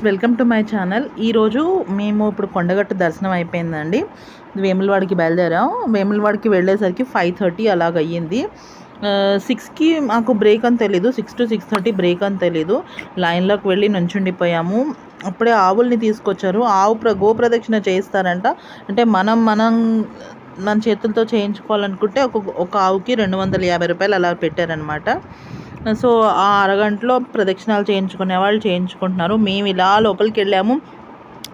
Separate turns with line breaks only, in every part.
Friends, welcome to my channel. ఈరోజు మేము ఇప్పుడు కొండగట్టు దర్శనం అయిపోయిందండి. వేములవాడికి బయలుదేరాం. వేములవాడికి వెళ్ళేసరికి 5:30 అలాగ అయ్యింది. 6కి మాకు బ్రేక్ అని తెలీదు, 6 to 6:30 బ్రేక్ అని తెలీదు. లైన్లోకి వెళ్ళి నుంచుండిపోయాము. అప్పుడే ఆవుల్ని తీసుకొచ్చారు. గోప్రదక్షిణ చేయిస్తారంట. అంటే మన చేతులతో చేయించుకోవాలనుకుంటే ఒక ఆవుకి 250 రూపాయలు అలా పెట్టారనమాట. సో ఆ అరగంటలో ప్రదక్షిణాలు చేయించుకునే వాళ్ళు చేయించుకుంటున్నారు. మేము ఇలా లోపలికి వెళ్ళాము.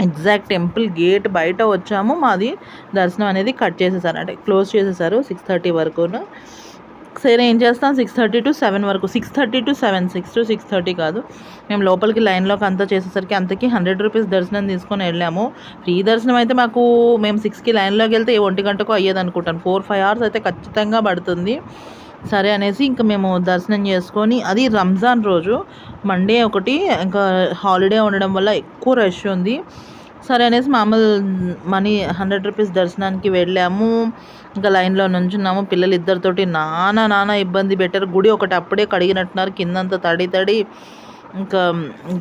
ఎగ్జాక్ట్ టెంపుల్ గేట్ బయట వచ్చాము. మాది దర్శనం అనేది కట్ చేసేసారు, అంటే క్లోజ్ చేసేసారు 6:30 వరకును. సరే ఏం చేస్తాం, 6:30 to 7 వరకు, 6:30 to 7, 6 to 6:30 కాదు. మేము లోపలికి లైన్లోకి అంతా చేసేసరికి అంతకి 100 రూపీస్ దర్శనం తీసుకొని వెళ్ళాము. ఫ్రీ దర్శనం అయితే మేము 6కి లైన్లోకి వెళ్తే 1 గంటకు అయ్యేది అనుకుంటాను. 4-5 hours అయితే ఖచ్చితంగా పడుతుంది. సరే అనేసి ఇంకా మేము దర్శనం చేసుకొని, అది రంజాన్ రోజు మండే ఒకటి, ఇంకా హాలిడే ఉండడం వల్ల ఎక్కువ రష్ ఉంది. సరే అనేసి మామూలు 100 రూపీస్ దర్శనానికి వెళ్ళాము. ఇంకా లైన్లో నుంచున్నాము. పిల్లలు ఇద్దరితోటి నానా ఇబ్బంది పెట్టారు. గుడి ఒకటి అప్పుడే కడిగినట్టున్నారు, కిందంతా తడి. ఇంకా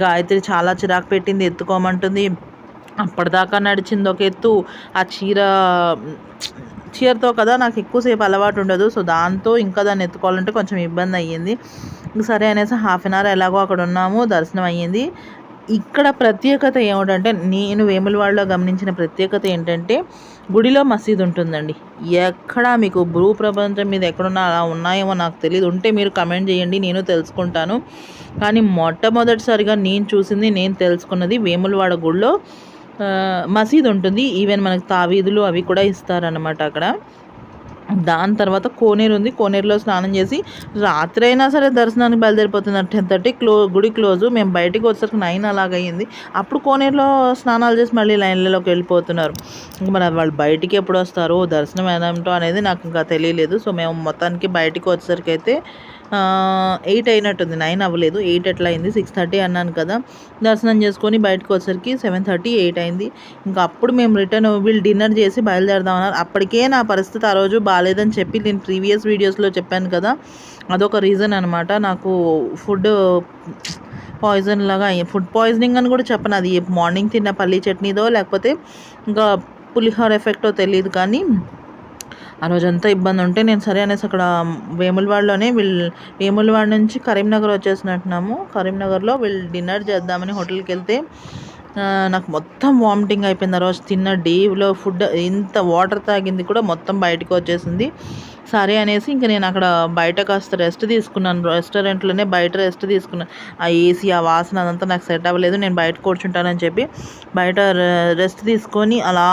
గాయత్రి చాలా చిరాకు పెట్టింది, ఎత్తుకోమంటుంది. అప్పటిదాకా నడిచింది ఒక ఎత్తు. ఆ చీరతో కదా నాకు ఎక్కువసేపు అలవాటు ఉండదు. సో దాంతో ఇంకా దాన్ని ఎత్తుకోవాలంటే కొంచెం ఇబ్బంది అయ్యింది. సరే అనేసి 1/2 hour ఎలాగో అక్కడ ఉన్నాము. దర్శనం అయ్యింది. ఇక్కడ ప్రత్యేకత ఏమిటంటే, నేను వేములవాడలో గమనించిన ప్రత్యేకత ఏంటంటే, గుడిలో మసీదు ఉంటుందండి. ఎక్కడా మీకు భూప్రపంచం మీద ఎక్కడున్నా అలా ఉన్నాయేమో నాకు తెలియదు. ఉంటే మీరు కమెంట్ చేయండి, నేను తెలుసుకుంటాను. కానీ మొట్టమొదటిసారిగా నేను తెలుసుకున్నది వేములవాడ గుడిలో మసీదు ఉంటుంది. ఈవెన్ మనకు తావీదులు అవి కూడా ఇస్తారనమాట అక్కడ. దాని తర్వాత కోనేరు ఉంది. కోనేరులో స్నానం చేసి రాత్రి అయినా సరే దర్శనానికి బయలుదేరిపోతుంది. 10:30 గుడి క్లోజు. మేము బయటికి వచ్చేసరికి 9 అలాగయ్యింది. అప్పుడు కోనేరులో స్నానాలు చేసి మళ్ళీ లైన్లలోకి వెళ్ళిపోతున్నారు. ఇంకా మరి వాళ్ళు బయటికి ఎప్పుడు వస్తారో, దర్శనం ఏదంటో అనేది నాకు ఇంకా తెలియలేదు. సో మేము మొత్తానికి బయటికి వచ్చేసరికి అయితే 8 అయినట్టుంది, 9 అవ్వలేదు, 8 ఎట్లా అయింది. 6:30 అన్నాను కదా. దర్శనం చేసుకొని బయటకు వచ్చేసరికి 7:30, 8 అయింది. ఇంకా అప్పుడు మేము వీళ్ళు డిన్నర్ చేసి బయలుదేరదామన్నారు. అప్పటికే నా పరిస్థితి ఆ రోజు బాగాలేదని చెప్పి నేను ప్రీవియస్ వీడియోస్లో చెప్పాను కదా, అదొక రీజన్ అనమాట. నాకు ఫుడ్ పాయిజనింగ్ అని కూడా చెప్పను. అది మార్నింగ్ తిన్న పల్లీ చట్నీదో లేకపోతే ఇంకా పులిహోర ఎఫెక్టో తెలియదు, కానీ ఆ రోజంతా ఇబ్బంది ఉంటే నేను సరే అనేసి అక్కడ వేములవాడలోనే వేములవాడ నుంచి కరీంనగర్ వచ్చేసినట్టున్నాము. కరీంనగర్లో డిన్నర్ చేద్దామని హోటల్కి వెళ్తే నాకు మొత్తం వామిటింగ్ అయిపోయింది. ఆ రోజు తిన్న డేలో ఫుడ్, ఇంత వాటర్ తాగింది కూడా మొత్తం బయటకు వచ్చేసింది. సరే అనేసి ఇంకా నేను అక్కడ బయట కాస్త రెస్ట్ తీసుకున్నాను. రెస్టారెంట్లోనే బయట రెస్ట్ తీసుకున్నాను. ఆ ఏసీ, ఆ వాసన అదంతా నాకు సెట్ అవ్వలేదు. నేను బయట కూర్చుంటానని చెప్పి బయట రెస్ట్ తీసుకొని అలా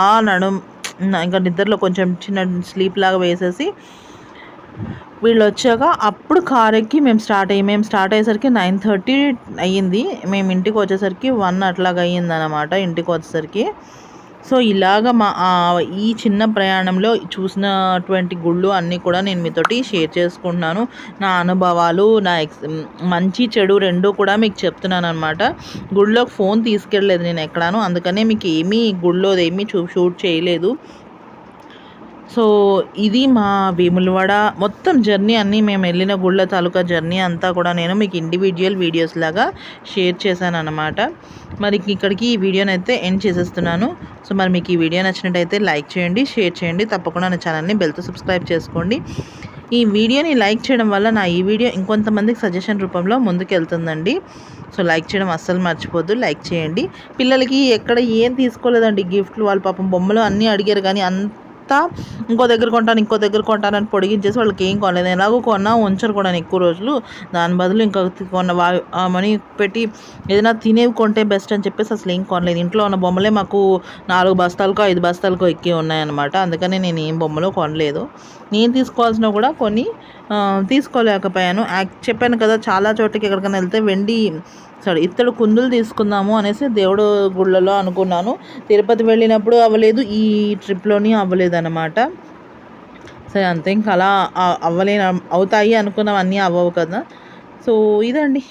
ఇంకా నిద్రలో కొంచెం చిన్న స్లీప్ లాగా వేసేసి వీళ్ళు వచ్చాక అప్పుడు కార్ ఎక్కి మేము స్టార్ట్ అయ్యేసరికి 9:30 అయ్యింది. మేము ఇంటికి వచ్చేసరికి 1 అట్లాగా అయ్యిందనమాట ఇంటికి వచ్చేసరికి. సో ఇలాగ ఈ చిన్న ప్రయాణంలో చూసినటువంటి గుళ్ళు అన్నీ కూడా నేను మీతోటి షేర్ చేసుకుంటున్నాను. నా అనుభవాలు, మంచి చెడు రెండూ కూడా మీకు చెప్తున్నాను అనమాట. గుడిలోకి ఫోన్ తీసుకెళ్ళలేదు నేను ఎక్కడాను, అందుకనే మీకు గుడిలోది ఏమీ షూట్ చేయలేదు. సో ఇది మా వేములవాడ మొత్తం జర్నీ, అన్నీ మేము వెళ్ళిన గుళ్ళ తాలూకా జర్నీ అంతా కూడా నేను మీకు ఇండివిజువల్ వీడియోస్ లాగా షేర్ చేశాను అనమాట. మరి ఇక్కడికి ఈ వీడియోని అయితే ఎండ్ చేసేస్తున్నాను. సో మరి మీకు ఈ వీడియో నచ్చినట్టయితే లైక్ చేయండి, షేర్ చేయండి, తప్పకుండా నా ఛానల్ని బెల్తో సబ్స్క్రైబ్ చేసుకోండి. ఈ వీడియోని లైక్ చేయడం వల్ల ఈ వీడియో ఇంకొంతమందికి సజెషన్ రూపంలో ముందుకు వెళ్తుందండి. సో లైక్ చేయడం అస్సలు మర్చిపోద్దు, లైక్ చేయండి. పిల్లలకి ఎక్కడ ఏం తీసుకోలేదండి గిఫ్ట్లు, వాళ్ళ పాపం బొమ్మలు అన్నీ అడిగారు, కానీ ఇంకో దగ్గర కొంటానని పొడిగించేసి వాళ్ళకి ఏం కొనలేదు. ఎలాగో కొన్నా ఉంచరు కూడా ఎక్కువ రోజులు. దాని బదులు ఇంకా మనీ పెట్టి ఏదైనా తినేవి కొంటే బెస్ట్ అని చెప్పేసి అసలు ఏం కొనలేదు. ఇంట్లో ఉన్న బొమ్మలే మాకు 4 బస్తాలకో 5 బస్తాలకో ఎక్కి ఉన్నాయన్నమాట. అందుకని నేను ఏం బొమ్మలు కొనలేదు. నేను తీసుకోవాల్సినవి కూడా కొన్ని తీసుకోలేకపోయాను. చెప్పాను కదా, చాలా చోట్లకి ఎక్కడికైనా వెళ్తే ఇత్తడి కుందులు తీసుకుందాము అనేసి దేవుడు గుళ్ళలో అనుకున్నాను. తిరుపతి వెళ్ళినప్పుడు అవ్వలేదు, ఈ ట్రిప్లోని అవ్వలేదు అనమాట. సరే అంతే, ఇంకా అలా అవుతాయి అనుకున్నవన్నీ అవ్వవు కదా. సో ఇదండి.